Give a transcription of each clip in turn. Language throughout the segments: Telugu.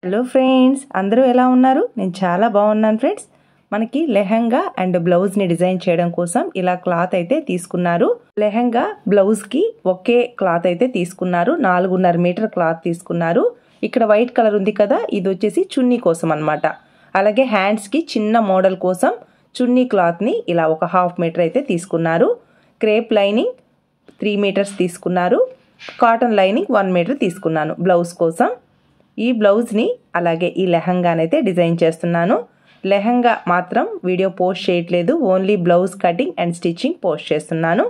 హలో ఫ్రెండ్స్, అందరూ ఎలా ఉన్నారు? నేను చాలా బాగున్నాను ఫ్రెండ్స్. మనకి లెహంగా అండ్ బ్లౌజ్ని డిజైన్ చేయడం కోసం ఇలా క్లాత్ అయితే తీసుకున్నారు. లెహంగా బ్లౌజ్కి ఒకే క్లాత్ అయితే తీసుకున్నారు. 4.5 మీటర్ క్లాత్ తీసుకున్నారు. ఇక్కడ వైట్ కలర్ ఉంది కదా, ఇది వచ్చేసి చున్నీ కోసం అన్నమాట. అలాగే హ్యాండ్స్కి చిన్న మోడల్ కోసం చున్నీ క్లాత్ని ఇలా ఒక 1/2 మీటర్ అయితే తీసుకున్నారు. క్రేప్ లైనింగ్ 3 మీటర్స్ తీసుకున్నారు. కాటన్ లైనింగ్ 1 మీటర్ తీసుకున్నాను బ్లౌజ్ కోసం. ఈ బ్లౌజ్ని అలాగే ఈ లెహంగానైతే డిజైన్ చేస్తున్నాను. లెహంగా మాత్రం వీడియో పోస్ట్ చేయట్లేదు, only blouse cutting and stitching post చేస్తున్నాను.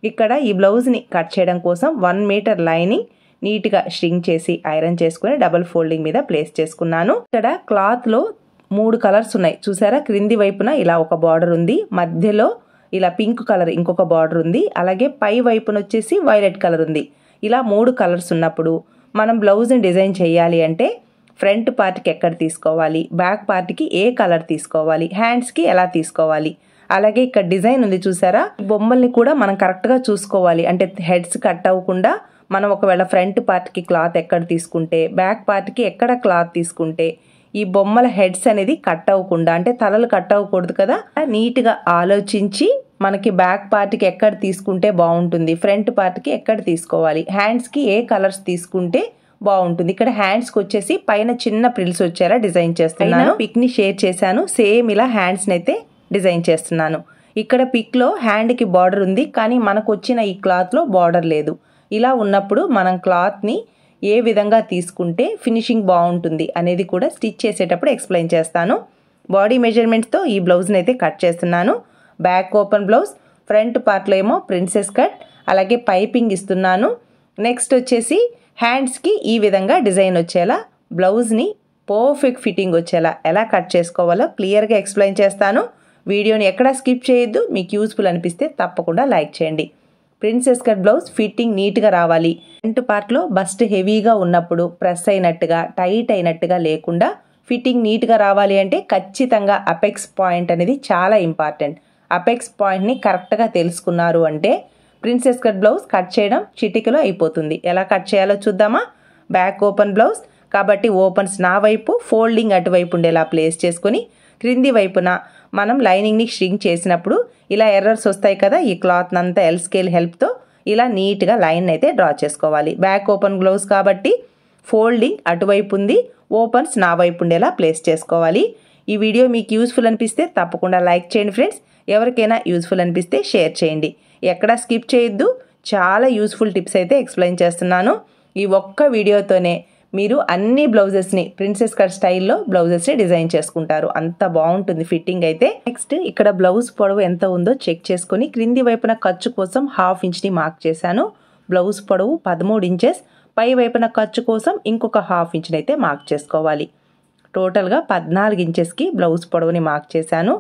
ఇక్కడ ఈ బ్లౌజ్ని కట్ చేయడం కోసం 1 మీటర్ లైనింగ్ నీట్గా స్ట్రింగ్ చేసి ఐరన్ చేసుకుని డబుల్ ఫోల్డింగ్ మీద ప్లేస్ చేసుకున్నాను. ఇక్కడ క్లాత్లో 3 కలర్స్ ఉన్నాయి చూసారా. క్రింది వైపున ఇలా ఒక బార్డర్ ఉంది, మధ్యలో ఇలా పింక్ కలర్ ఇంకొక బార్డర్ ఉంది, అలాగే పై వైపున వచ్చేసి వైలెట్ కలర్ ఉంది. ఇలా 3 కలర్స్ ఉన్నప్పుడు మనం బ్లౌజ్ని డిజైన్ చేయాలి అంటే ఫ్రంట్ పార్ట్కి ఎక్కడ తీసుకోవాలి, బ్యాక్ పార్ట్కి ఏ కలర్ తీసుకోవాలి, హ్యాండ్స్కి ఎలా తీసుకోవాలి, అలాగే ఇక్కడ డిజైన్ ఉంది చూసారా. బొమ్మల్ని కూడా మనం కరెక్ట్గా చూసుకోవాలి. అంటే హెడ్స్ కట్ అవ్వకుండా మనం ఒకవేళ ఫ్రంట్ పార్ట్కి క్లాత్ ఎక్కడ తీసుకుంటే, బ్యాక్ పార్ట్కి ఎక్కడ క్లాత్ తీసుకుంటే ఈ బొమ్మల హెడ్స్ అనేది కట్ అవ్వకుండా, అంటే తలలు కట్ అవ్వకూడదు కదా, నీట్గా ఆలోచించి మనకి బ్యాక్ పార్ట్కి ఎక్కడ తీసుకుంటే బాగుంటుంది, ఫ్రంట్ పార్ట్కి ఎక్కడ తీసుకోవాలి, హ్యాండ్స్కి ఏ కలర్స్ తీసుకుంటే బాగుంటుంది. ఇక్కడ హ్యాండ్స్కి వచ్చేసి పైన చిన్న ప్రిల్స్ వచ్చేలా డిజైన్ చేస్తున్నాను. పిక్ని షేర్ చేశాను. సేమ్ ఇలా హ్యాండ్స్ని అయితే డిజైన్ చేస్తున్నాను. ఇక్కడ పిక్లో హ్యాండ్కి బార్డర్ ఉంది, కానీ మనకు వచ్చిన ఈ క్లాత్లో బార్డర్ లేదు. ఇలా ఉన్నప్పుడు మనం క్లాత్ని ఏ విధంగా తీసుకుంటే ఫినిషింగ్ బాగుంటుంది అనేది కూడా స్టిచ్ చేసేటప్పుడు ఎక్స్ప్లెయిన్ చేస్తాను. బాడీ మెజర్మెంట్స్తో ఈ బ్లౌజ్ని అయితే కట్ చేస్తున్నాను. బ్యాక్ ఓపెన్ బ్లౌజ్, ఫ్రంట్ పార్ట్లో ఏమో ప్రిన్సెస్ కట్, అలాగే పైపింగ్ ఇస్తున్నాను. నెక్స్ట్ వచ్చేసి హ్యాండ్స్కి ఈ విధంగా డిజైన్ వచ్చేలా బ్లౌజ్ని పర్ఫెక్ట్ ఫిట్టింగ్ వచ్చేలా ఎలా కట్ చేసుకోవాలో క్లియర్గా ఎక్స్ప్లెయిన్ చేస్తాను. వీడియోని ఎక్కడా స్కిప్ చేయొద్దు. మీకు యూస్ఫుల్ అనిపిస్తే తప్పకుండా లైక్ చేయండి. ప్రిన్సెస్ కట్ బ్లౌజ్ ఫిట్టింగ్ నీట్గా రావాలి. ఫ్రంట్ పార్ట్లో బస్ట్ హెవీగా ఉన్నప్పుడు ప్రెస్ అయినట్టుగా టైట్ అయినట్టుగా లేకుండా ఫిట్టింగ్ నీట్గా రావాలి అంటే ఖచ్చితంగా అపెక్స్ పాయింట్ అనేది చాలా ఇంపార్టెంట్. అపెక్స్ పాయింట్ని కరెక్ట్గా తెలుసుకున్నారు అంటే ప్రిన్సెస్ కట్ బ్లౌజ్ కట్ చేయడం చిటికలో అయిపోతుంది. ఎలా కట్ చేయాలో చూద్దామా. బ్యాక్ ఓపెన్ బ్లౌజ్ కాబట్టి ఓపెన్స్ నా వైపు, ఫోల్డింగ్ అటువైపు ఉండేలా ప్లేస్ చేసుకొని క్రింది వైపున మనం లైనింగ్ని స్ట్రింగ్ చేసినప్పుడు ఇలా ఎర్రర్స్ వస్తాయి కదా, ఈ క్లాత్ అంతా ఎల్ స్కేల్ హెల్ప్తో ఇలా నీట్గా లైన్ అయితే డ్రా చేసుకోవాలి. బ్యాక్ ఓపెన్ బ్లౌజ్ కాబట్టి ఫోల్డింగ్ అటువైపు ఉంది, ఓపెన్స్ నా వైపు ఉండేలా ప్లేస్ చేసుకోవాలి. ఈ వీడియో మీకు యూస్ఫుల్ అనిపిస్తే తప్పకుండా లైక్ చేయండి ఫ్రెండ్స్. ఎవరికైనా యూస్ఫుల్ అనిపిస్తే షేర్ చేయండి. ఎక్కడా స్కిప్ చేయొద్దు. చాలా యూస్ఫుల్ టిప్స్ అయితే ఎక్స్ప్లెయిన్ చేస్తున్నాను. ఈ ఒక్క వీడియోతోనే మీరు అన్ని బ్లౌజెస్ని ప్రిన్సెస్ కట్ స్టైల్లో బ్లౌజెస్ని డిజైన్ చేసుకుంటారు. అంత బాగుంటుంది ఫిట్టింగ్ అయితే. నెక్స్ట్ ఇక్కడ బ్లౌజ్ పొడవు ఎంత ఉందో చెక్ చేసుకొని క్రింది వైపున ఖర్చు కోసం 1/2 ఇంచ్ని మార్క్ చేశాను. బ్లౌజ్ పొడవు 13 ఇంచెస్, పై వైపున ఖర్చు కోసం ఇంకొక 1/2 ఇంచ్ని అయితే మార్క్ చేసుకోవాలి. టోటల్గా 14 ఇంచెస్కి బ్లౌజ్ పొడవుని మార్క్ చేశాను.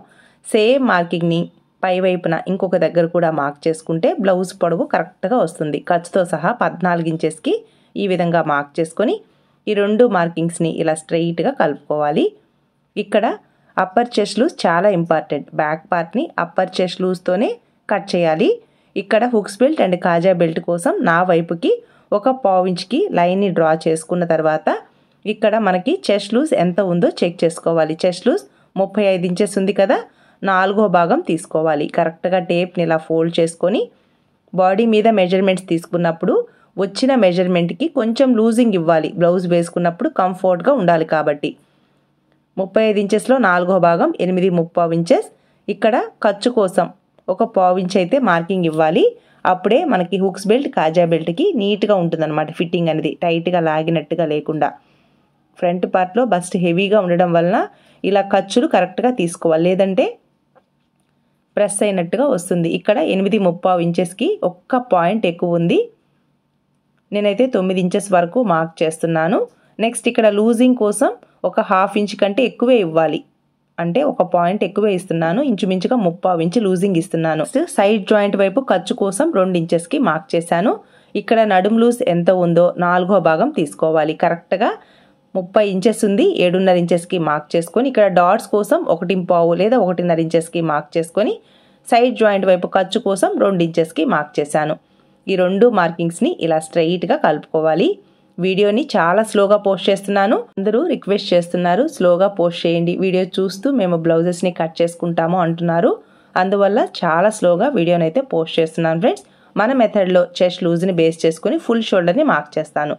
సేమ్ మార్కింగ్ని పై వైపున ఇంకొక దగ్గర కూడా మార్క్ చేసుకుంటే బ్లౌజ్ పొడవు కరెక్ట్గా వస్తుంది. ఖర్చుతో సహా 14 ఇంచెస్కి ఈ విధంగా మార్క్ చేసుకొని ఈ 2 మార్కింగ్స్ని ఇలా స్ట్రెయిట్గా కలుపుకోవాలి. ఇక్కడ అప్పర్ చెస్ట్ లూజ్ చాలా ఇంపార్టెంట్. బ్యాక్ పార్ట్ని అప్పర్ చెస్ట్ లూజ్తోనే కట్ చేయాలి. ఇక్కడ హుక్స్ బెల్ట్ అండ్ కాజా బెల్ట్ కోసం నా వైపుకి ఒక 1/4 ఇంచ్కి లైన్ని డ్రా చేసుకున్న తర్వాత ఇక్కడ మనకి చెస్ట్ లూజ్ ఎంత ఉందో చెక్ చేసుకోవాలి. చెస్ట్ లూజ్ 35 ఇంచెస్ ఉంది కదా, 4వ భాగం తీసుకోవాలి. కరెక్ట్గా టేప్ని ఇలా ఫోల్డ్ చేసుకొని బాడీ మీద మెజర్మెంట్స్ తీసుకున్నప్పుడు వచ్చిన మెజర్మెంట్కి కొంచెం లూజింగ్ ఇవ్వాలి. బ్లౌజ్ వేసుకున్నప్పుడు కంఫర్ట్గా ఉండాలి కాబట్టి 35 ఇంచెస్లో 4వ భాగం 8.75 ఇంచెస్. ఇక్కడ ఖర్చు కోసం ఒక 1/4 ఇంచ్ అయితే మార్కింగ్ ఇవ్వాలి. అప్పుడే మనకి హుక్స్ బెల్ట్ కాజా బెల్ట్కి నీట్గా ఉంటుందన్నమాట. ఫిట్టింగ్ అనేది టైట్గా లాగినట్టుగా లేకుండా. ఫ్రంట్ పార్ట్లో బస్ట్ హెవీగా ఉండడం వలన ఇలా ఖర్చులు కరెక్ట్గా తీసుకోవాలి, లేదంటే ప్రెస్ అయినట్టుగా వస్తుంది. ఇక్కడ 8.75 ఇంచెస్కి ఒక్క పాయింట్ ఎక్కువ ఉంది. నేనైతే 9 ఇంచెస్ వరకు మార్క్ చేస్తున్నాను. నెక్స్ట్ ఇక్కడ లూజింగ్ కోసం ఒక 1/2 ఇంచ్ కంటే ఎక్కువే ఇవ్వాలి, అంటే ఒక పాయింట్ ఎక్కువే ఇస్తున్నాను. ఇంచుమించుగా 3/4 ఇంచ్ లూజింగ్ ఇస్తున్నాను. సైడ్ జాయింట్ వైపు ఖర్చు కోసం 2 ఇంచెస్కి మార్క్ చేశాను. ఇక్కడ నడుము లూజ్ ఎంత ఉందో 4వ భాగం తీసుకోవాలి. కరెక్ట్గా 30 ఇంచెస్ ఉంది, 7.5 ఇంచెస్కి మార్క్ చేసుకొని ఇక్కడ డాట్స్ కోసం 1.5 లేదా 1.5 ఇంచెస్కి మార్క్ చేసుకొని సైడ్ జాయింట్ వైపు ఖర్చు కోసం 2 ఇంచెస్కి మార్క్ చేశాను. ఈ 2 మార్కింగ్స్ని ఇలా స్ట్రెయిట్గా కలుపుకోవాలి. వీడియోని చాలా స్లోగా పోస్ట్ చేస్తున్నాను. అందరూ రిక్వెస్ట్ చేస్తున్నారు స్లోగా పోస్ట్ చేయండి, వీడియో చూస్తూ మేము బ్లౌజెస్ని కట్ చేసుకుంటాము అంటున్నారు. అందువల్ల చాలా స్లోగా వీడియోని అయితే పోస్ట్ చేస్తున్నాను ఫ్రెండ్స్. మన మెథడ్లో చెస్ట్ లూజ్ని బేస్ చేసుకుని ఫుల్ షోల్డర్ని మార్క్ చేస్తాను.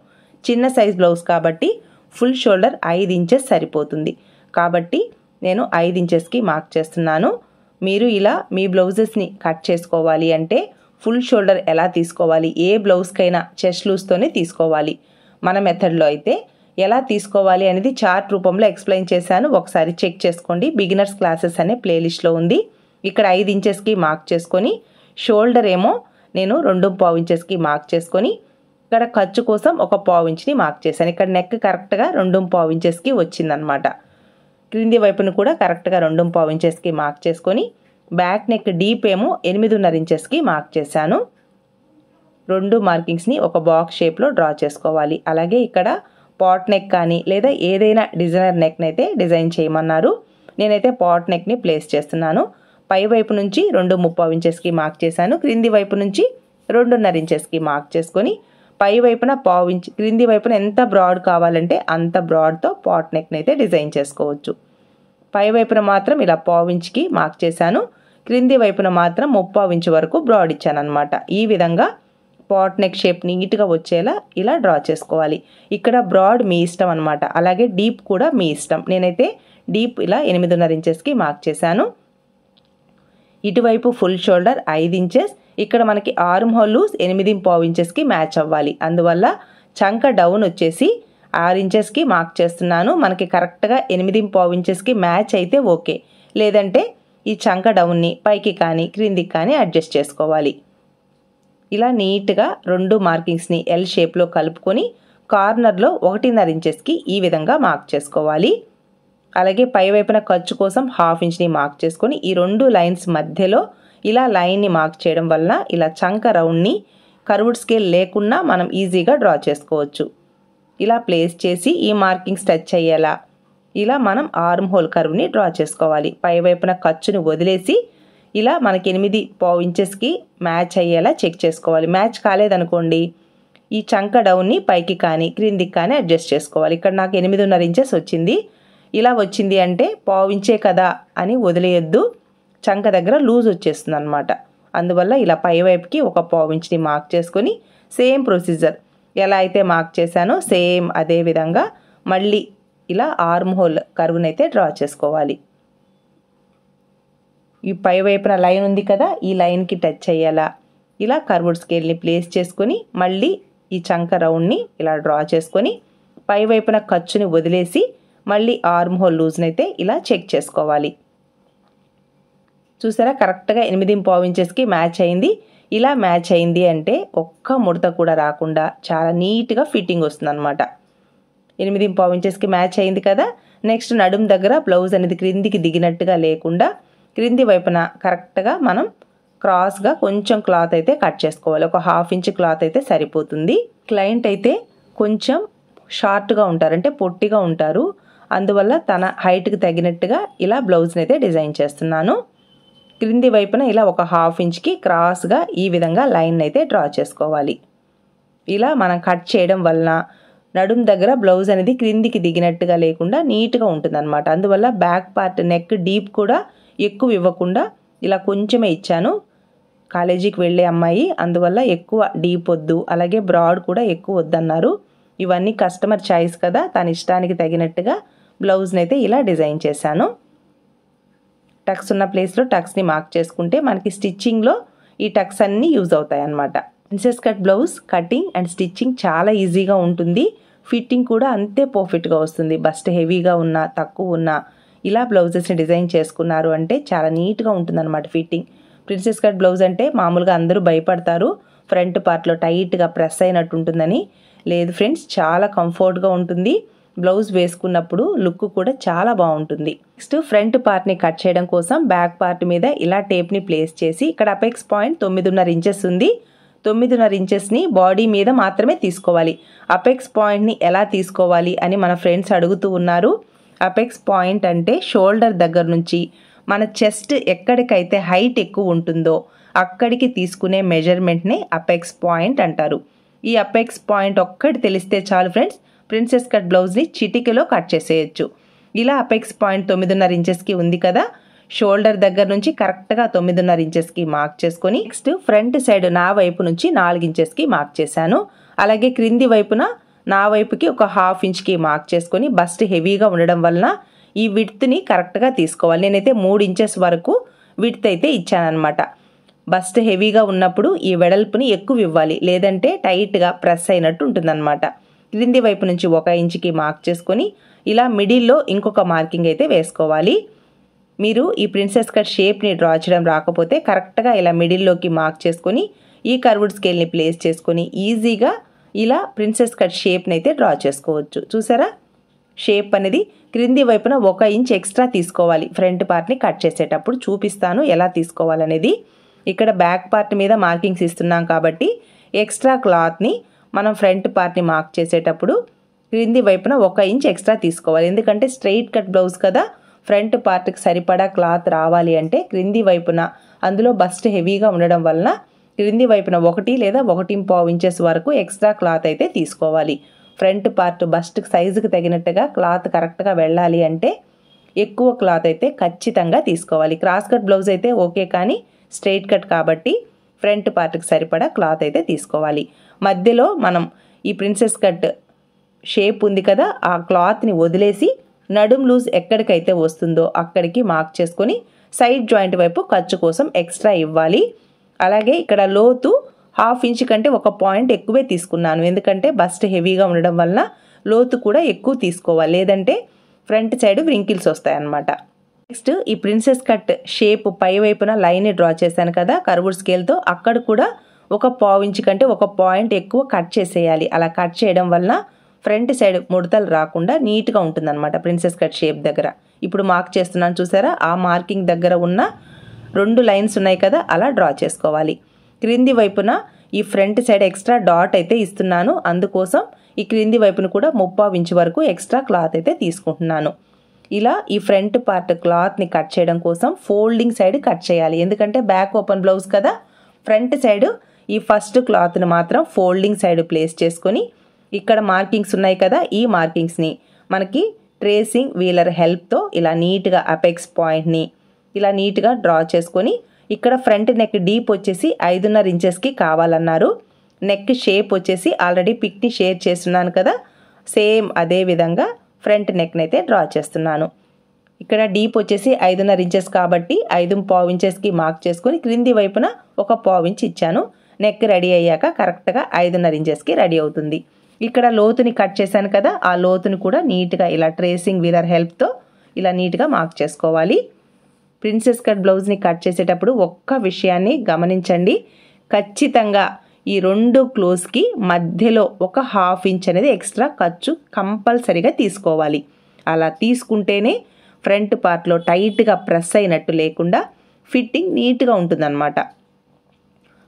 చిన్న సైజ్ బ్లౌజ్ కాబట్టి ఫుల్ షోల్డర్ 5 ఇంచెస్ సరిపోతుంది. కాబట్టి నేను 5 ఇంచెస్కి మార్క్ చేస్తున్నాను. మీరు ఇలా మీ బ్లౌజెస్ని కట్ చేసుకోవాలి అంటే ఫుల్ షోల్డర్ ఎలా తీసుకోవాలి, ఏ బ్లౌజ్కైనా చెస్ట్ లూజ్తోనే తీసుకోవాలి. మన మెథడ్లో అయితే ఎలా తీసుకోవాలి అనేది చార్ట్ రూపంలో ఎక్స్ప్లెయిన్ చేశాను, ఒకసారి చెక్ చేసుకోండి. బిగినర్స్ క్లాసెస్ అనే ప్లేలిస్ట్లో ఉంది. ఇక్కడ 5 ఇంచెస్కి మార్క్ చేసుకొని షోల్డర్ ఏమో నేను 2.5 ఇంచెస్కి మార్క్ చేసుకొని ఇక్కడ ఖర్చు కోసం 1.5 ఇంచ్ని మార్క్ చేశాను. ఇక్కడ నెక్ కరెక్ట్గా 2.5 ఇంచెస్కి వచ్చిందనమాట. క్రింది వైపును కూడా కరెక్ట్గా 2.5 ఇంచెస్కి మార్క్ చేసుకొని బ్యాక్ నెక్ డీప్ ఏమో 8.5 ఇంచెస్కి మార్క్ చేశాను. 2 మార్కింగ్స్ని ఒక బాక్స్ షేప్లో డ్రా చేసుకోవాలి. అలాగే ఇక్కడ పాట్ నెక్ కానీ లేదా ఏదైనా డిజైనర్ నెక్ని అయితే డిజైన్ చేయమన్నారు. నేనైతే పాట్ నెక్ని ప్లేస్ చేస్తున్నాను. పై వైపు నుంచి 2.5 ఇంచెస్కి మార్క్ చేశాను. క్రింది వైపు నుంచి 2.5 ఇంచెస్కి మార్క్ చేసుకొని పై వైపున 1/2 ఇంచ్, క్రింది వైపున ఎంత బ్రాడ్ కావాలంటే అంత బ్రాడ్తో పాట్ నెక్ని అయితే డిజైన్ చేసుకోవచ్చు. పై వైపున మాత్రం ఇలా 1/2 ఇంచ్కి మార్క్ చేశాను. క్రింది వైపున మాత్రం 3/4 ఇంచ్ వరకు బ్రాడ్ ఇచ్చాను అనమాట. ఈ విధంగా పాట్ నెక్ షేప్ నీట్గా వచ్చేలా ఇలా డ్రా చేసుకోవాలి. ఇక్కడ బ్రాడ్ మీ ఇష్టం అనమాట, అలాగే డీప్ కూడా మీ ఇష్టం. నేనైతే డీప్ ఇలా 8.5 ఇంచెస్కి మార్క్ చేశాను. ఇటువైపు ఫుల్ షోల్డర్ 5 ఇంచెస్, ఇక్కడ మనకి ఆర్మ్ హోల్ లూజ్ 8.5 ఇంచెస్కి మ్యాచ్ అవ్వాలి. అందువల్ల చంక డౌన్ వచ్చేసి 6 ఇంచెస్కి మార్క్ చేస్తున్నాను. మనకి కరెక్ట్గా 8.5 ఇంచెస్కి మ్యాచ్ అయితే ఓకే, లేదంటే ఈ చంక డౌన్ని పైకి కానీ క్రిందికి కానీ అడ్జస్ట్ చేసుకోవాలి. ఇలా నీట్గా 2 మార్కింగ్స్ని ఎల్ షేప్లో కలుపుకొని కార్నర్లో 1.5 ఇంచెస్కి ఈ విధంగా మార్క్ చేసుకోవాలి. అలాగే పై వైపున ఖర్చు కోసం 1/2 ఇంచ్ని మార్క్ చేసుకొని ఈ 2 లైన్స్ మధ్యలో ఇలా లైన్ని మార్క్ చేయడం వలన ఇలా చంక రౌండ్ని కర్వ్డ్ స్కేల్ లేకుండా మనం ఈజీగా డ్రా చేసుకోవచ్చు. ఇలా ప్లేస్ చేసి ఈ మార్కింగ్స్ టచ్ అయ్యేలా ఇలా మనం ఆర్మ్ హోల్ కర్వ్ని డ్రా చేసుకోవాలి. పై వైపున ఖర్చుని వదిలేసి ఇలా మనకి 8.5 ఇంచెస్కి మ్యాచ్ అయ్యేలా చెక్ చేసుకోవాలి. మ్యాచ్ కాలేదనుకోండి ఈ చంక డౌన్ని పైకి కానీ క్రిందికి కానీ అడ్జస్ట్ చేసుకోవాలి. ఇక్కడ నాకు 8.5 ఇంచెస్ వచ్చింది. ఇలా వచ్చింది అంటే 1/2 ఇంచే కదా అని వదిలేయొద్దు, చంక దగ్గర లూజ్ వచ్చేస్తుంది అనమాట. అందువల్ల ఇలా పై వైపుకి 1/4 ఇంచ్ని మార్క్ చేసుకొని సేమ్ ప్రొసీజర్ ఎలా అయితే మార్క్ చేశానో సేమ్ అదే విధంగా మళ్ళీ ఇలా ఆర్మ్ హోల్ కర్వ్ని అయితే డ్రా చేసుకోవాలి. ఈ పై వైపున లైన్ ఉంది కదా, ఈ లైన్కి టచ్ అయ్యేలా ఇలా కర్వ్డ్ స్కేల్ని ప్లేస్ చేసుకొని మళ్ళీ ఈ చంక రౌండ్ని ఇలా డ్రా చేసుకొని పై వైపున ఖర్చుని వదిలేసి మళ్ళీ ఆర్మ్ హోల్ లూజ్ని అయితే ఇలా చెక్ చేసుకోవాలి. చూసారా కరెక్ట్గా 8.5 ఇంచెస్కి మ్యాచ్ అయింది. ఇలా మ్యాచ్ అయింది అంటే ఒక్క ముడత కూడా రాకుండా చాలా నీట్గా ఫిట్టింగ్ వస్తుంది అనమాట. 8.5 ఇంచెస్కి మ్యాచ్ అయింది కదా. నెక్స్ట్ నడుం దగ్గర బ్లౌజ్ అనేది క్రిందికి దిగినట్టుగా లేకుండా క్రింది వైపున కరెక్ట్గా మనం క్రాస్గా కొంచెం క్లాత్ అయితే కట్ చేసుకోవాలి. ఒక 1/2 ఇంచ్ క్లాత్ అయితే సరిపోతుంది. క్లయింట్ అయితే కొంచెం షార్ట్గా ఉంటారు, అంటే పొట్టిగా ఉంటారు. అందువల్ల తన హైట్కి తగినట్టుగా ఇలా బ్లౌజ్ని అయితే డిజైన్ చేస్తున్నాను. క్రింది వైపున ఇలా ఒక 1/2 ఇంచ్కి క్రాస్గా ఈ విధంగా లైన్ అయితే డ్రా చేసుకోవాలి. ఇలా మనం కట్ చేయడం వలన నడుం దగ్గర బ్లౌజ్ అనేది క్రిందికి దిగినట్టుగా లేకుండా నీట్గా ఉంటుందన్నమాట. అందువల్ల బ్యాక్ పార్ట్ నెక్ డీప్ కూడా ఎక్కువ ఇవ్వకుండా ఇలా కొంచెమే ఇచ్చాను. కాలేజీకి వెళ్ళే అమ్మాయి, అందువల్ల ఎక్కువ డీప్ వద్దు, అలాగే బ్రాడ్ కూడా ఎక్కువ వద్దన్నారు. ఇవన్నీ కస్టమర్ చాయిస్ కదా, తన ఇష్టానికి తగినట్టుగా బ్లౌజ్ని అయితే ఇలా డిజైన్ చేశాను. టక్స్ ఉన్న ప్లేస్లో టక్స్ని మార్క్ చేసుకుంటే మనకి స్టిచ్చింగ్లో ఈ టక్స్ అన్నీ యూజ్ అవుతాయి అన్నమాట. Princess cut blouse cutting and stitching చాలా ఈజీగా ఉంటుంది. ఫిట్టింగ్ కూడా అంతే పర్ఫెక్ట్గా వస్తుంది. బస్ట్ హెవీగా ఉన్నా తక్కువ ఉన్నా ఇలా బ్లౌజెస్ని డిజైన్ చేసుకున్నారు అంటే చాలా నీట్గా ఉంటుందన్నమాట ఫిట్టింగ్. ప్రిన్సెస్ కట్ బ్లౌజ్ అంటే మామూలుగా అందరూ భయపడతారు, ఫ్రంట్ పార్ట్లో టైట్గా ప్రెస్ అయినట్టు ఉంటుందని. లేదు ఫ్రెండ్స్, చాలా కంఫర్ట్గా ఉంటుంది. బ్లౌజ్ వేసుకున్నప్పుడు లుక్ కూడా చాలా బాగుంటుంది. నెక్స్ట్ ఫ్రంట్ పార్ట్ని కట్ చేయడం కోసం బ్యాక్ పార్ట్ మీద ఇలా టేప్ని ప్లేస్ చేసి ఇక్కడ అపెక్స్ పాయింట్ 9.5 ఇంచెస్ ఉంది. 9.5 ఇంచెస్ని బాడీ మీద మాత్రమే తీసుకోవాలి. అపెక్స్ పాయింట్ని ఎలా తీసుకోవాలి అని మన ఫ్రెండ్స్ అడుగుతూ ఉన్నారు. అపెక్స్ పాయింట్ అంటే షోల్డర్ దగ్గర నుంచి మన చెస్ట్ ఎక్కడికైతే హైట్ ఎక్కువ ఉంటుందో అక్కడికి తీసుకునే మెజర్మెంట్ని అపెక్స్ పాయింట్ అంటారు. ఈ అపెక్స్ పాయింట్ ఒక్కటి తెలిస్తే చాలు ఫ్రెండ్స్, ప్రిన్సెస్ కట్ బ్లౌజ్ని చిటికెలో కట్ చేసేయచ్చు. ఇలా అపెక్స్ పాయింట్ 9.5 ఇంచెస్కి ఉంది కదా, షోల్డర్ దగ్గర నుంచి కరెక్ట్గా 9.5 ఇంచెస్కి మార్క్ చేసుకొని నెక్స్ట్ ఫ్రంట్ సైడ్ నా వైపు నుంచి 4 ఇంచెస్కి మార్క్ చేశాను. అలాగే క్రింది వైపున నా వైపుకి ఒక 1/2 ఇంచ్కి మార్క్ చేసుకొని బస్ట్ హెవీగా ఉండడం వలన ఈ విడ్త్ని కరెక్ట్గా తీసుకోవాలి. నేనైతే 3 ఇంచెస్ వరకు విడ్త్ అయితే ఇచ్చానమాట. బస్ట్ హెవీగా ఉన్నప్పుడు ఈ వెడల్పుని ఎక్కువ ఇవ్వాలి, లేదంటే టైట్గా ప్రెస్ అయినట్టు ఉంటుందన్నమాట. క్రింది వైపు నుంచి 1 ఇంచుకి మార్క్ చేసుకొని ఇలా మిడిల్లో ఇంకొక మార్కింగ్ అయితే వేసుకోవాలి. మీరు ఈ ప్రిన్సెస్ కట్ షేప్ని డ్రా చేయడం రాకపోతే కరెక్ట్గా ఇలా మిడిల్లోకి మార్క్ చేసుకొని ఈ కర్వ్డ్ స్కేల్ని ప్లేస్ చేసుకొని ఈజీగా ఇలా ప్రిన్సెస్ కట్ షేప్ని అయితే డ్రా చేసుకోవచ్చు. చూసారా, షేప్ అనేది క్రింది వైపున 1 ఇంచ్ ఎక్స్ట్రా తీసుకోవాలి. ఫ్రంట్ పార్ట్ని కట్ చేసేటప్పుడు చూపిస్తాను ఎలా తీసుకోవాలనేది. ఇక్కడ బ్యాక్ పార్ట్ మీద మార్కింగ్స్ ఇస్తున్నాం కాబట్టి ఎక్స్ట్రా క్లాత్ని మనం ఫ్రంట్ పార్ట్ని మార్క్ చేసేటప్పుడు క్రింది వైపున 1 ఇంచ్ ఎక్స్ట్రా తీసుకోవాలి. ఎందుకంటే స్ట్రైట్ కట్ బ్లౌజ్ కదా, ఫ్రంట్ పార్ట్కి సరిపడా క్లాత్ రావాలి అంటే క్రింది వైపున అందులో బస్ట్ హెవీగా ఉండడం వలన క్రింది వైపున 1 లేదా 1.5 ఇంచెస్ వరకు ఎక్స్ట్రా క్లాత్ అయితే తీసుకోవాలి. ఫ్రంట్ పార్ట్ బస్ట్ సైజుకి తగినట్టుగా క్లాత్ కరెక్ట్గా వెళ్ళాలి అంటే ఎక్కువ క్లాత్ అయితే ఖచ్చితంగా తీసుకోవాలి. క్రాస్ కట్ బ్లౌజ్ అయితే ఓకే, కానీ స్ట్రైట్ కట్ కాబట్టి ఫ్రంట్ పార్ట్కి సరిపడా క్లాత్ అయితే తీసుకోవాలి. మధ్యలో మనం ఈ ప్రిన్సెస్ కట్ షేప్ ఉంది కదా, ఆ క్లాత్ని వదిలేసి నడుం లూజ్ ఎక్కడికైతే వస్తుందో అక్కడికి మార్క్ చేసుకొని సైడ్ జాయింట్ వైపు ఖర్చు కోసం ఎక్స్ట్రా ఇవ్వాలి. అలాగే ఇక్కడ లోతు 1/2 ఇంచ్ కంటే 1 పాయింట్ ఎక్కువే తీసుకున్నాను, ఎందుకంటే బస్ట్ హెవీగా ఉండడం వలన లోతు కూడా ఎక్కువ తీసుకోవాలి, లేదంటే ఫ్రంట్ సైడ్ వ్రింకిల్స్ వస్తాయన్నమాట. నెక్స్ట్ ఈ ప్రిన్సెస్ కట్ షేప్ పై వైపున లైన్ని డ్రా చేశాను కదా కర్వ్డ్ స్కేల్తో, అక్కడ కూడా 1/4 ఇంచ్ కంటే 1 పాయింట్ ఎక్కువ కట్ చేసేయాలి. అలా కట్ చేయడం వలన ఫ్రంట్ సైడ్ ముడతలు రాకుండా నీట్గా ఉంటుందన్నమాట ప్రిన్సెస్ కట్ షేప్ దగ్గర. ఇప్పుడు మార్క్ చేస్తున్నాను చూసారా, ఆ మార్కింగ్ దగ్గర ఉన్న 2 లైన్స్ ఉన్నాయి కదా, అలా డ్రా చేసుకోవాలి. క్రింది వైపున ఈ ఫ్రంట్ సైడ్ ఎక్స్ట్రా డాట్ అయితే ఇస్తున్నాను, అందుకోసం ఈ క్రింది వైపున కూడా 3/4 ఇంచ్ వరకు ఎక్స్ట్రా క్లాత్ అయితే తీసుకుంటున్నాను. ఇలా ఈ ఫ్రంట్ పార్ట్ క్లాత్ని కట్ చేయడం కోసం ఫోల్డింగ్ సైడ్ కట్ చేయాలి, ఎందుకంటే బ్యాక్ ఓపెన్ బ్లౌజ్ కదా. ఫ్రంట్ సైడ్ ఈ ఫస్ట్ క్లాత్ని మాత్రం ఫోల్డింగ్ సైడ్ ప్లేస్ చేసుకొని ఇక్కడ మార్కింగ్స్ ఉన్నాయి కదా, ఈ మార్కింగ్స్ని మనకి ట్రేసింగ్ వీలర్ హెల్ప్తో ఇలా నీట్గా అపెక్స్ పాయింట్ని ఇలా నీట్గా డ్రా చేసుకొని ఇక్కడ ఫ్రంట్ నెక్ డీప్ వచ్చేసి 5.5 ఇంచెస్కి కావాలన్నారు. నెక్ షేప్ వచ్చేసి ఆల్రెడీ పిక్ని షేర్ చేస్తున్నాను కదా, సేమ్ అదే విధంగా ఫ్రంట్ నెక్ని అయితే డ్రా చేస్తున్నాను. ఇక్కడ డీప్ వచ్చేసి 5.5 ఇంచెస్ కాబట్టి 5.5 ఇంచెస్కి మార్క్ చేసుకొని క్రింది వైపున 1/4 ఇంచ్ ఇచ్చాను. నెక్ రెడీ అయ్యాక కరెక్ట్గా 5.5 ఇంచెస్కి రెడీ అవుతుంది. ఇక్కడ లోతుని కట్ చేశాను కదా, ఆ లోతుని కూడా నీట్గా ఇలా ట్రేసింగ్ వీలర్ హెల్ప్తో ఇలా నీట్గా మార్క్ చేసుకోవాలి. ప్రిన్సెస్ కట్ బ్లౌజ్ని కట్ చేసేటప్పుడు ఒక్క విషయాన్ని గమనించండి, ఖచ్చితంగా ఈ 2 క్లోజ్కి మధ్యలో 1/2 ఇంచ్ అనేది ఎక్స్ట్రా ఖర్చు కంపల్సరీగా తీసుకోవాలి. అలా తీసుకుంటేనే ఫ్రంట్ పార్ట్లో టైట్గా ప్రెస్ అయినట్టు లేకుండా ఫిట్టింగ్ నీట్గా ఉంటుందన్నమాట.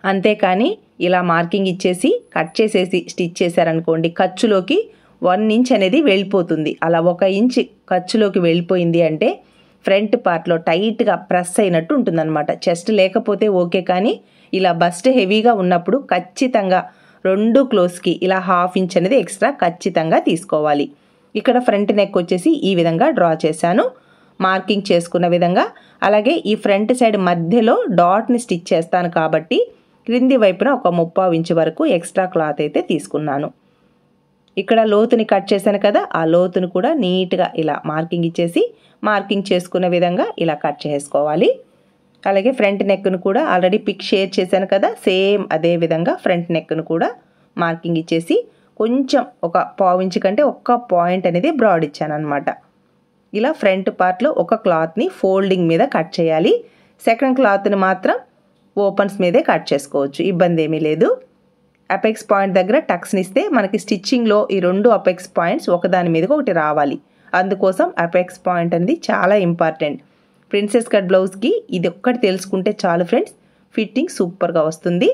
అంతేకాని ఇలా మార్కింగ్ ఇచ్చేసి కట్ చేసేసి స్టిచ్ చేశారనుకోండి, ఖర్చులోకి 1 ఇంచ్ అనేది వెళ్ళిపోతుంది. అలా 1 ఇంచ్ ఖర్చులోకి వెళ్ళిపోయింది అంటే ఫ్రంట్ పార్ట్లో టైట్గా ప్రెస్ అయినట్టు ఉంటుందన్నమాట. చెస్ట్ లేకపోతే ఓకే, కానీ ఇలా బస్ట్ హెవీగా ఉన్నప్పుడు ఖచ్చితంగా 2 క్లోజ్కి ఇలా 1/2 ఇంచ్ అనేది ఎక్స్ట్రా ఖచ్చితంగా తీసుకోవాలి. ఇక్కడ ఫ్రంట్ నెక్ వచ్చేసి ఈ విధంగా డ్రా చేశాను మార్కింగ్ చేసుకున్న విధంగా. అలాగే ఈ ఫ్రంట్ సైడ్ మధ్యలో డాట్ని స్టిచ్ చేస్తాను కాబట్టి క్రింది వైపున 1/3 ఇంచ్ వరకు ఎక్స్ట్రా క్లాత్ అయితే తీసుకున్నాను. ఇక్కడ లోతుని కట్ చేశాను కదా, ఆ లోతుని కూడా నీట్గా ఇలా మార్కింగ్ ఇచ్చేసి మార్కింగ్ చేసుకున్న విధంగా ఇలా కట్ చేసుకోవాలి. అలాగే ఫ్రంట్ నెక్ను కూడా ఆల్రెడీ పిక్ షేర్ చేశాను కదా, సేమ్ అదే విధంగా ఫ్రంట్ నెక్ను కూడా మార్కింగ్ ఇచ్చేసి కొంచెం 1/4 ఇంచ్ కంటే 1 పాయింట్ అనేది బ్రాడ్ ఇచ్చాను అనమాట. ఇలా ఫ్రంట్ పార్ట్లో ఒక క్లాత్ని ఫోల్డింగ్ మీద కట్ చేయాలి. సెకండ్ క్లాత్ని మాత్రం ఓపెన్స్ మీదే కట్ చేసుకోవచ్చు, ఇబ్బంది ఏమీ లేదు. అపెక్స్ పాయింట్ దగ్గర టక్స్ని ఇస్తే మనకి స్టిచ్చింగ్లో ఈ 2 అపెక్స్ పాయింట్స్ ఒకదాని మీదకి ఒకటి రావాలి. అందుకోసం అపెక్స్ పాయింట్ అనేది చాలా ఇంపార్టెంట్. ప్రిన్సెస్ కట్ బ్లౌజ్కి ఇది ఒక్కటి తెలుసుకుంటే చాలు ఫ్రెండ్స్, ఫిట్టింగ్ సూపర్గా వస్తుంది.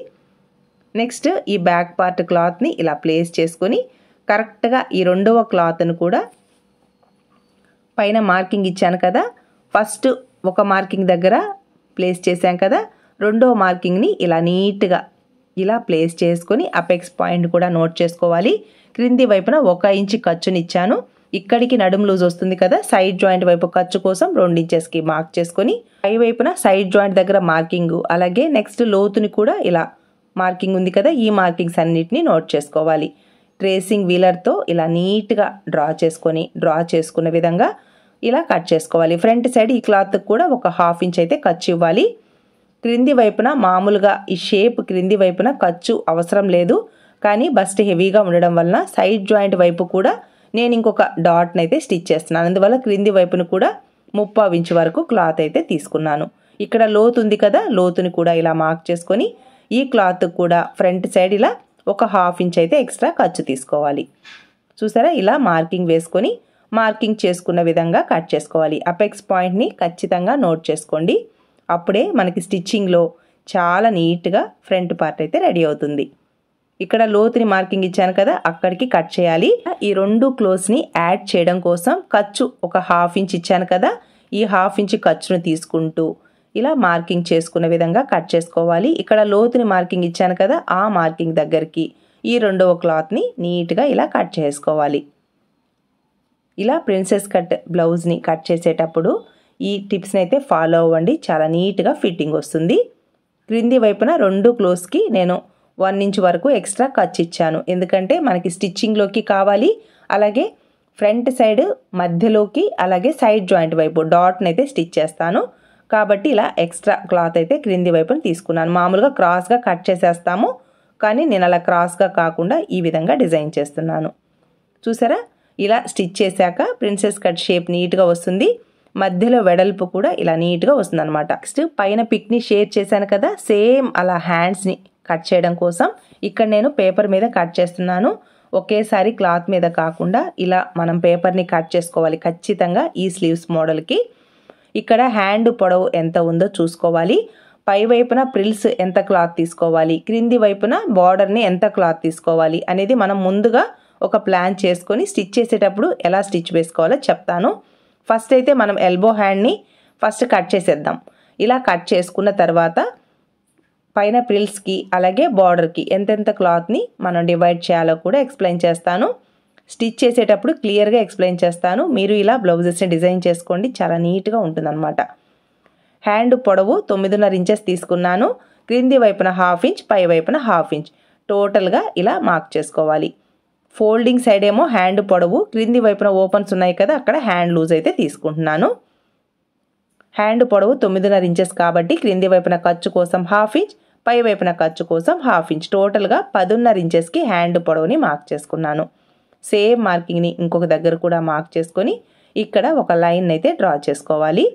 నెక్స్ట్ ఈ బ్యాక్ పార్ట్ క్లాత్ని ఇలా ప్లేస్ చేసుకొని కరెక్ట్గా ఈ 2వ క్లాత్ను కూడా పైన మార్కింగ్ ఇచ్చాను కదా, ఫస్ట్ ఒక మార్కింగ్ దగ్గర ప్లేస్ చేశాం కదా, 2వ మార్కింగ్ని ఇలా నీట్గా ఇలా ప్లేస్ చేసుకొని అపెక్స్ పాయింట్ కూడా నోట్ చేసుకోవాలి. క్రింది వైపున 1 ఇంచ్ ఖర్చునిచ్చాను. ఇక్కడికి నడుము లూజ్ వస్తుంది కదా, సైడ్ జాయింట్ వైపు ఖర్చు కోసం 2 ఇంచెస్కి మార్క్ చేసుకొని పై వైపున సైడ్ జాయింట్ దగ్గర మార్కింగ్, అలాగే నెక్స్ట్ లోతుని కూడా ఇలా మార్కింగ్ ఉంది కదా, ఈ మార్కింగ్స్ అన్నిటిని నోట్ చేసుకోవాలి. ట్రేసింగ్ వీలర్తో ఇలా నీట్గా డ్రా చేసుకున్న విధంగా ఇలా కట్ చేసుకోవాలి. ఫ్రంట్ సైడ్ ఈ క్లాత్ కూడా ఒక 1/2 ఇంచ్ అయితే ఖర్చు ఇవ్వాలి. క్రింది వైపున మామూలుగా ఈ షేప్ క్రింది వైపున ఖర్చు అవసరం లేదు, కానీ బస్ట్ హెవీగా ఉండడం వలన సైడ్ జాయింట్ వైపు కూడా నేను ఇంకొక డాట్ని అయితే స్టిచ్ చేస్తున్నాను. అందువల్ల క్రింది వైపున కూడా 3/4 ఇంచ్ వరకు క్లాత్ అయితే తీసుకున్నాను. ఇక్కడ లోతు ఉంది కదా, లోతుని కూడా ఇలా మార్క్ చేసుకొని ఈ క్లాత్ కూడా ఫ్రంట్ సైడ్ ఇలా ఒక 1/2 ఇంచ్ అయితే ఎక్స్ట్రా ఖర్చు తీసుకోవాలి. చూసారా, ఇలా మార్కింగ్ వేసుకొని మార్కింగ్ చేసుకున్న విధంగా కట్ చేసుకోవాలి. అపెక్స్ పాయింట్ని ఖచ్చితంగా నోట్ చేసుకోండి. అప్పుడే మనకి స్టిచ్చింగ్లో చాలా నీట్గా ఫ్రంట్ పార్ట్ అయితే రెడీ అవుతుంది. ఇక్కడ లోతుని మార్కింగ్ ఇచ్చాను కదా, అక్కడికి కట్ చేయాలి. ఈ 2 క్లోజ్ని యాడ్ చేయడం కోసం ఖర్చు ఒక 1/2 ఇంచ్ ఇచ్చాను కదా, ఈ 1/2 ఇంచ్ ఖర్చును తీసుకుంటూ ఇలా మార్కింగ్ చేసుకునే విధంగా కట్ చేసుకోవాలి. ఇక్కడ లోతుని మార్కింగ్ ఇచ్చాను కదా, ఆ మార్కింగ్ దగ్గరికి ఈ 2వ క్లాత్ని నీట్గా ఇలా కట్ చేసుకోవాలి. ఇలా ప్రిన్సెస్ కట్ బ్లౌజ్ని కట్ చేసేటప్పుడు ఈ టిప్స్ని అయితే ఫాలో అవ్వండి, చాలా నీట్గా ఫిట్టింగ్ వస్తుంది. క్రింది వైపున 2 క్లోజ్కి నేను 1 ఇంచ్ వరకు ఎక్స్ట్రా ఖర్చు ఇచ్చాను, ఎందుకంటే మనకి స్టిచ్చింగ్లోకి కావాలి. అలాగే ఫ్రంట్ సైడ్ మధ్యలోకి, అలాగే సైడ్ జాయింట్ వైపు డాట్ని అయితే స్టిచ్ చేస్తాను కాబట్టి ఇలా ఎక్స్ట్రా క్లాత్ అయితే క్రింది వైపున తీసుకున్నాను. మామూలుగా క్రాస్గా కట్ చేసేస్తాము, కానీ నేను అలా క్రాస్గా కాకుండా ఈ విధంగా డిజైన్ చేస్తున్నాను. చూసారా, ఇలా స్టిచ్ చేశాక ప్రిన్సెస్ కట్ షేప్ నీట్గా వస్తుంది. మధ్యలో వెడల్పు కూడా ఇలా నీట్గా వస్తుంది అనమాట. నెక్స్ట్ పైన పిక్ని షేర్ చేశాను కదా, సేమ్ అలా హ్యాండ్స్ని కట్ చేయడం కోసం ఇక్కడ నేను పేపర్ మీద కట్ చేస్తున్నాను. ఒకేసారి క్లాత్ మీద కాకుండా ఇలా మనం పేపర్ని కట్ చేసుకోవాలి ఖచ్చితంగా ఈ స్లీవ్స్ మోడల్కి. ఇక్కడ హ్యాండ్ పొడవు ఎంత ఉందో చూసుకోవాలి. పై వైపున ప్రిల్స్ ఎంత క్లాత్ తీసుకోవాలి, క్రింది వైపున బార్డర్ని ఎంత క్లాత్ తీసుకోవాలి అనేది మనం ముందుగా ఒక ప్లాన్ చేసుకొని స్టిచ్ చేసేటప్పుడు ఎలా స్టిచ్ వేసుకోవాలో చెప్తాను. ఫస్ట్ అయితే మనం ఎల్బో హ్యాండ్ని ఫస్ట్ కట్ చేసేద్దాం. ఇలా కట్ చేసుకున్న తర్వాత పైన ప్రిల్స్కి అలాగే బార్డర్కి ఎంతెంత క్లాత్ని మనం డివైడ్ చేయాలో కూడా ఎక్స్ప్లెయిన్ చేస్తాను. స్టిచ్ చేసేటప్పుడు క్లియర్గా ఎక్స్ప్లెయిన్ చేస్తాను. మీరు ఇలా బ్లౌజెస్ని డిజైన్ చేసుకోండి, చాలా నీట్గా ఉంటుందన్నమాట. హ్యాండ్ పొడవు 9.5 ఇంచెస్ తీసుకున్నాను. క్రింది వైపున 1/2 ఇంచ్, పై వైపున 1/2 ఇంచ్, టోటల్గా ఇలా మార్క్ చేసుకోవాలి. ఫోల్డింగ్ సైడ్ ఏమో హ్యాండ్ పొడవు, క్రింది వైపున ఓపెన్స్ ఉన్నాయి కదా, అక్కడ హ్యాండ్ లూజ్ అయితే తీసుకుంటున్నాను. హ్యాండ్ పొడవు 9.5 ఇంచెస్ కాబట్టి క్రింది వైపున ఖర్చు కోసం 1/2 ఇంచ్, పై వైపున ఖర్చు కోసం 1/2 ఇంచ్, టోటల్గా 10.5 ఇంచెస్కి హ్యాండ్ పొడవుని మార్క్ చేసుకున్నాను. సేమ్ మార్కింగ్ని ఇంకొక దగ్గర కూడా మార్క్ చేసుకొని ఇక్కడ ఒక లైన్ అయితే డ్రా చేసుకోవాలి.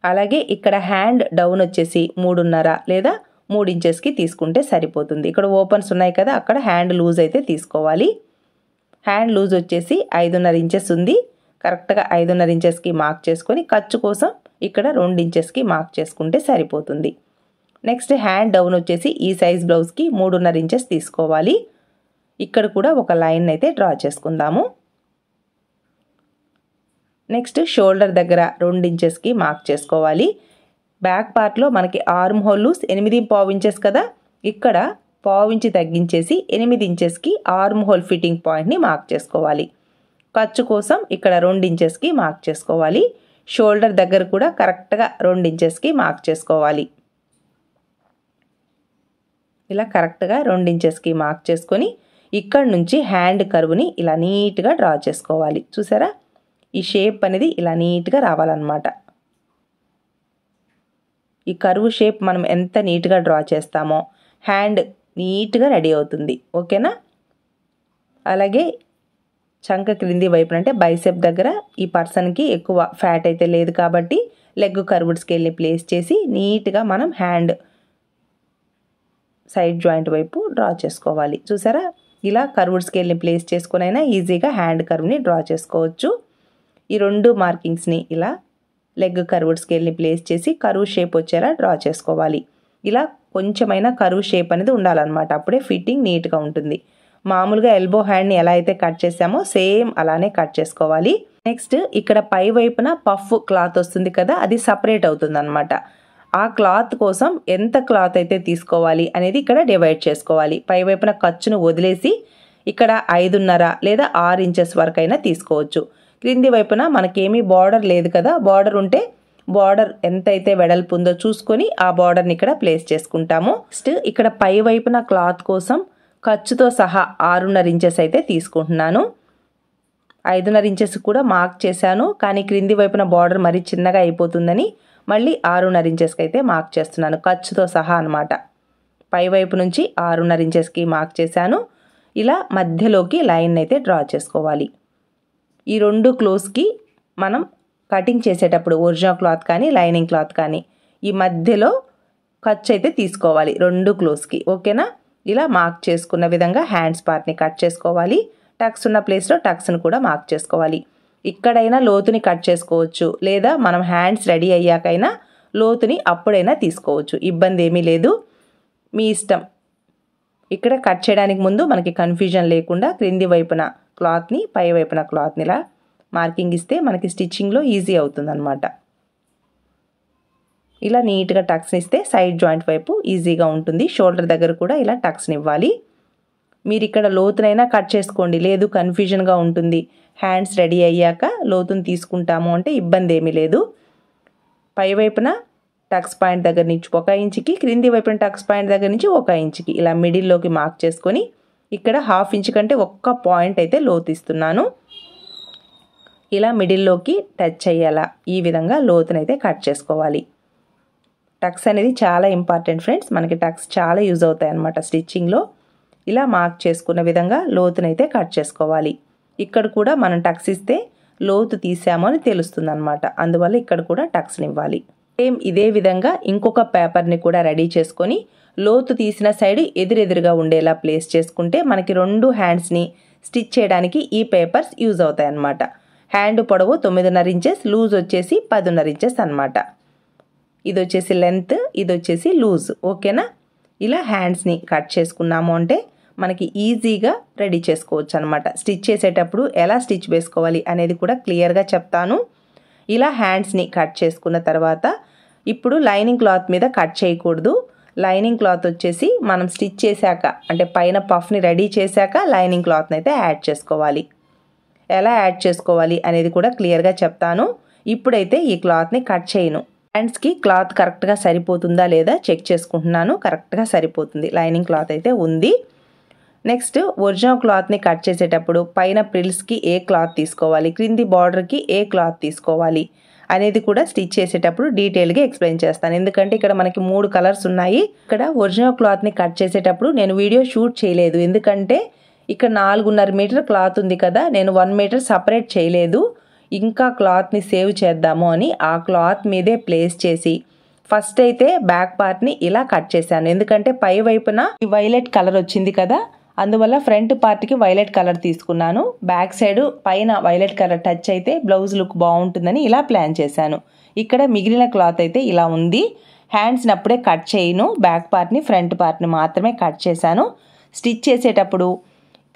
అలాగే ఇక్కడ హ్యాండ్ డౌన్ వచ్చేసి 3.5 లేదా 3 ఇంచెస్కి తీసుకుంటే సరిపోతుంది. ఇక్కడ ఓపెన్స్ ఉన్నాయి కదా, అక్కడ హ్యాండ్ లూజ్ అయితే తీసుకోవాలి. హ్యాండ్ లూజ్ వచ్చేసి 5.5 ఇంచెస్ ఉంది. కరెక్ట్గా 5.5 ఇంచెస్కి మార్క్ చేసుకొని ఖర్చు కోసం ఇక్కడ 2 ఇంచెస్కి మార్క్ చేసుకుంటే సరిపోతుంది. నెక్స్ట్ హ్యాండ్ డౌన్ వచ్చేసి ఈ సైజ్ బ్లౌజ్కి 3.5 ఇంచెస్ తీసుకోవాలి. ఇక్కడ కూడా ఒక లైన్ అయితే డ్రా చేసుకుందాము. నెక్స్ట్ షోల్డర్ దగ్గర 2 ఇంచెస్కి మార్క్ చేసుకోవాలి. బ్యాక్ పార్ట్లో మనకి ఆర్మ్ హోల్ లూజ్ 8.5 ఇంచెస్ కదా, ఇక్కడ 1/2 ఇంచ్ తగ్గించేసి 8 ఇంచెస్కి ఆర్మ్ హోల్ ఫిట్టింగ్ పాయింట్ని మార్క్ చేసుకోవాలి. ఖర్చు కోసం ఇక్కడ 2 ఇంచెస్కి మార్క్ చేసుకోవాలి. షోల్డర్ దగ్గర కూడా కరెక్ట్గా 2 ఇంచెస్కి మార్క్ చేసుకోవాలి. ఇలా కరెక్ట్గా 2 ఇంచెస్కి మార్క్ చేసుకొని ఇక్కడ నుంచి హ్యాండ్ కర్వ్ని ఇలా నీట్గా డ్రా చేసుకోవాలి. చూసారా, ఈ షేప్ అనేది ఇలా నీట్గా రావాలన్నమాట. ఈ కర్వ్ షేప్ మనం ఎంత నీట్గా డ్రా చేస్తామో హ్యాండ్ నీట్గా రెడీ అవుతుంది. ఓకేనా. అలాగే చంక క్రింది వైపున అంటే బైసెప్ దగ్గర ఈ పర్సన్కి ఎక్కువ ఫ్యాట్ అయితే లేదు కాబట్టి లెగ్ కర్వ్డ్ స్కేల్ని ప్లేస్ చేసి నీట్గా మనం హ్యాండ్ సైడ్ జాయింట్ వైపు డ్రా చేసుకోవాలి. చూసారా, ఇలా కర్వ్డ్ స్కేల్ని ప్లేస్ చేసుకునైనా ఈజీగా హ్యాండ్ కర్వ్ని డ్రా చేసుకోవచ్చు. ఈ 2 మార్కింగ్స్ని ఇలా లెగ్ కర్వ్డ్ స్కేల్ని ప్లేస్ చేసి కర్వ్ షేప్ వచ్చేలా డ్రా చేసుకోవాలి. ఇలా కొంచెమైనా కర్వ్ షేప్ అనేది ఉండాలన్నమాట, అప్పుడే ఫిట్టింగ్ నీట్గా ఉంటుంది. మామూలుగా ఎల్బో హ్యాండ్ని ఎలా అయితే కట్ చేసామో సేమ్ అలానే కట్ చేసుకోవాలి. నెక్స్ట్ ఇక్కడ పై వైపున పఫ్ క్లాత్ వస్తుంది కదా, అది సపరేట్ అవుతుంది అనమాట. ఆ క్లాత్ కోసం ఎంత క్లాత్ అయితే తీసుకోవాలి అనేది ఇక్కడ డివైడ్ చేసుకోవాలి. పై వైపున ఖర్చును వదిలేసి ఇక్కడ 5.5 లేదా 6 ఇంచెస్ వరకు అయినా తీసుకోవచ్చు. క్రింది వైపున మనకేమీ బార్డర్ లేదు కదా, బార్డర్ ఉంటే బార్డర్ ఎంతైతే వెడల్పు ఉందో చూసుకొని ఆ బార్డర్ని ఇక్కడ ప్లేస్ చేసుకుంటాము. నెక్స్ట్ ఇక్కడ పై వైపున క్లాత్ కోసం ఖర్చుతో సహా 6.5 ఇంచెస్ అయితే తీసుకుంటున్నాను. 5.5 ఇంచెస్ కూడా మార్క్ చేశాను, కానీ క్రింది వైపున బార్డర్ మరీ చిన్నగా అయిపోతుందని మళ్ళీ 6.5 ఇంచెస్కి అయితే మార్క్ చేస్తున్నాను, ఖర్చుతో సహా అనమాట. పై వైపు నుంచి 6.5 ఇంచెస్కి మార్క్ చేశాను. ఇలా మధ్యలోకి లైన్ అయితే డ్రా చేసుకోవాలి. ఈ రెండు క్లోజ్కి మనం కటింగ్ చేసేటప్పుడు ఒరిజినల్ క్లాత్ కానీ లైనింగ్ క్లాత్ కానీ ఈ మధ్యలో ఖర్చు అయితే తీసుకోవాలి రెండు క్లోజ్కి. ఓకేనా? ఇలా మార్క్ చేసుకున్న విధంగా హ్యాండ్స్ పార్ట్ని కట్ చేసుకోవాలి. టక్స్ ఉన్న ప్లేస్లో టక్స్ని కూడా మార్క్ చేసుకోవాలి. ఇక్కడైనా లోతుని కట్ చేసుకోవచ్చు, లేదా మనం హ్యాండ్స్ రెడీ అయ్యాకైనా లోతుని అప్పుడైనా తీసుకోవచ్చు, ఇబ్బంది ఏమీ లేదు, మీ ఇష్టం. ఇక్కడ కట్ చేయడానికి ముందు మనకి కన్ఫ్యూజన్ లేకుండా క్రింది వైపున క్లాత్ని పై వైపున క్లాత్ని ఇలా మార్కింగ్ ఇస్తే మనకి స్టిచ్చింగ్లో ఈజీ అవుతుందన్నమాట. ఇలా నీట్గా టక్స్ని ఇస్తే సైడ్ జాయింట్ వైపు ఈజీగా ఉంటుంది. షోల్డర్ దగ్గర కూడా ఇలా టక్స్ని ఇవ్వాలి. మీరు ఇక్కడ లోతునైనా కట్ చేసుకోండి, లేదు కన్ఫ్యూజన్గా ఉంటుంది, హ్యాండ్స్ రెడీ అయ్యాక లోతుని తీసుకుంటాము అంటే ఇబ్బంది ఏమీ లేదు. పై వైపున టక్స్ పాయింట్ దగ్గర నుంచి 1 ఇంచుకి, క్రింది వైపున టక్స్ పాయింట్ దగ్గర నుంచి 1 ఇంచుకి ఇలా మిడిల్లోకి మార్క్ చేసుకొని ఇక్కడ 1/2 ఇంచు కంటే 1 పాయింట్ అయితే లోతు ఇస్తున్నాను. ఇలా మిడిల్లోకి టచ్ అయ్యేలా ఈ విధంగా లోతునైతే కట్ చేసుకోవాలి. టక్స్ అనేది చాలా ఇంపార్టెంట్ ఫ్రెండ్స్, మనకి టక్స్ చాలా యూజ్ అవుతాయి అన్నమాట స్టిచ్చింగ్లో. ఇలా మార్క్ చేసుకున్న విధంగా లోతునైతే కట్ చేసుకోవాలి. ఇక్కడ కూడా మనం టక్స్ ఇస్తే లోతు తీసాము అని తెలుస్తుంది అనమాట, అందువల్ల ఇక్కడ కూడా టక్స్ని ఇవ్వాలి. సేమ్ ఇదే విధంగా ఇంకొక పేపర్ని కూడా రెడీ చేసుకొని లోతు తీసిన సైడ్ ఎదురెదురుగా ఉండేలా ప్లేస్ చేసుకుంటే మనకి రెండు హ్యాండ్స్ని స్టిచ్ చేయడానికి ఈ పేపర్స్ యూజ్ అవుతాయి అన్నమాట. హ్యాండ్ పొడవు 9.5 ఇంచెస్, లూజ్ వచ్చేసి 10.5 ఇంచెస్ అనమాట. ఇది వచ్చేసి లెంత్, ఇది వచ్చేసి లూజ్. ఓకేనా? ఇలా హ్యాండ్స్ని కట్ చేసుకున్నాము అంటే మనకి ఈజీగా రెడీ చేసుకోవచ్చు అనమాట. స్టిచ్ చేసేటప్పుడు ఎలా స్టిచ్ వేసుకోవాలి అనేది కూడా క్లియర్గా చెప్తాను. ఇలా హ్యాండ్స్ని కట్ చేసుకున్న తర్వాత ఇప్పుడు లైనింగ్ క్లాత్ మీద కట్ చేయకూడదు. లైనింగ్ క్లాత్ వచ్చేసి మనం స్టిచ్ చేశాక అంటే పైన పఫ్ని రెడీ చేశాక లైనింగ్ క్లాత్ని అయితే యాడ్ చేసుకోవాలి. ఎలా యాడ్ చేసుకోవాలి అనేది కూడా క్లియర్గా చెప్తాను. ఇప్పుడైతే ఈ క్లాత్ని కట్ చేయను. హ్యాండ్స్కి క్లాత్ కరెక్ట్గా సరిపోతుందా లేదా చెక్ చేసుకుంటున్నాను. కరెక్ట్గా సరిపోతుంది, లైనింగ్ క్లాత్ అయితే ఉంది. నెక్స్ట్ ఒరిజినల్ క్లాత్ని కట్ చేసేటప్పుడు పైన ప్రిల్స్కి ఏ క్లాత్ తీసుకోవాలి, క్రింది బార్డర్కి ఏ క్లాత్ తీసుకోవాలి అనేది కూడా స్టిచ్ చేసేటప్పుడు డీటెయిల్గా ఎక్స్ప్లెయిన్ చేస్తాను. ఎందుకంటే ఇక్కడ మనకి 3 కలర్స్ ఉన్నాయి. ఇక్కడ ఒరిజినల్ క్లాత్ని కట్ చేసేటప్పుడు నేను వీడియో షూట్ చేయలేదు, ఎందుకంటే ఇక్కడ 4.5 మీటర్ క్లాత్ ఉంది కదా, నేను 1 మీటర్ సపరేట్ చేయలేదు. ఇంకా క్లాత్ని సేవ్ చేద్దాము అని ఆ క్లాత్ మీదే ప్లేస్ చేసి ఫస్ట్ అయితే బ్యాక్ పార్ట్ని ఇలా కట్ చేశాను. ఎందుకంటే పై వైపున ఈ వైలెట్ కలర్ వచ్చింది కదా, అందువల్ల ఫ్రంట్ పార్ట్కి వైలెట్ కలర్ తీసుకున్నాను. బ్యాక్ సైడ్ పైన వైలెట్ కలర్ టచ్ అయితే బ్లౌజ్ లుక్ బాగుంటుందని ఇలా ప్లాన్ చేశాను. ఇక్కడ మిగిలిన క్లాత్ అయితే ఇలా ఉంది. హ్యాండ్స్ని అప్పుడే కట్ చేయను, బ్యాక్ పార్ట్ని ఫ్రంట్ పార్ట్ని మాత్రమే కట్ చేశాను. స్టిచ్ చేసేటప్పుడు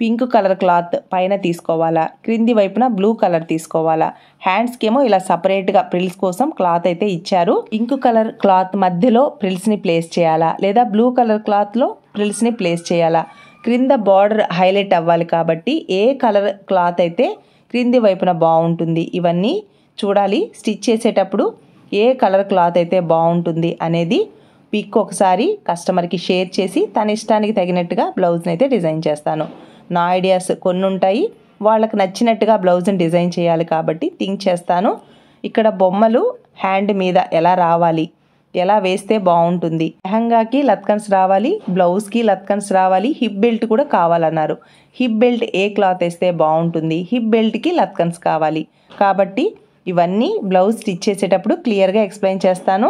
పింక్ కలర్ క్లాత్ పైన తీసుకోవాలా, క్రింది వైపున బ్లూ కలర్ తీసుకోవాలా. హ్యాండ్స్కి ఏమో ఇలా సపరేట్గా ప్రిల్స్ కోసం క్లాత్ అయితే ఇచ్చారు. పింక్ కలర్ క్లాత్ మధ్యలో ప్రిల్స్ని ప్లేస్ చేయాలా, లేదా బ్లూ కలర్ క్లాత్లో ప్రిల్స్ని ప్లేస్ చేయాలా. క్రింద బార్డర్ హైలైట్ అవ్వాలి కాబట్టి ఏ కలర్ క్లాత్ అయితే క్రింది వైపున బాగుంటుంది ఇవన్నీ చూడాలి. స్టిచ్ చేసేటప్పుడు ఏ కలర్ క్లాత్ అయితే బాగుంటుంది అనేది పిక్ ఒకసారి కస్టమర్కి షేర్ చేసి తన ఇష్టానికి తగినట్టుగా బ్లౌజ్ని అయితే డిజైన్ చేస్తాను. నా ఐడియాస్ కొన్ని ఉంటాయి, వాళ్ళకి నచ్చినట్టుగా బ్లౌజ్ని డిజైన్ చేయాలి కాబట్టి థింక్ చేస్తాను. ఇక్కడ బొమ్మలు హ్యాండ్ మీద ఎలా రావాలి, ఎలా వేస్తే బాగుంటుంది, లెహంగాకి లత్కన్స్ రావాలి, బ్లౌజ్కి లత్కన్స్ రావాలి, హిప్ బెల్ట్ కూడా కావాలన్నారు. హిప్ బెల్ట్ ఏ క్లాత్ వేస్తే బాగుంటుంది, హిప్ బెల్ట్కి లత్కన్స్ కావాలి కాబట్టి ఇవన్నీ బ్లౌజ్ స్టిచ్ చేసేటప్పుడు క్లియర్గా ఎక్స్ప్లెయిన్ చేస్తాను.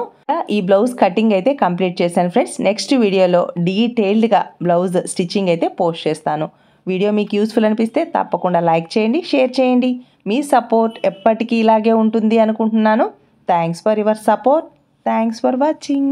ఈ బ్లౌజ్ కటింగ్ అయితే కంప్లీట్ చేశాను ఫ్రెండ్స్. నెక్స్ట్ వీడియోలో డీటెయిల్డ్గా బ్లౌజ్ స్టిచ్చింగ్ అయితే పోస్ట్ చేస్తాను. వీడియో మీకు యూస్ఫుల్ అనిపిస్తే తప్పకుండా లైక్ చేయండి, షేర్ చేయండి. మీ సపోర్ట్ ఎప్పటికీ ఇలాగే ఉంటుంది అనుకుంటున్నాను. Thanks for your support. Thanks for watching.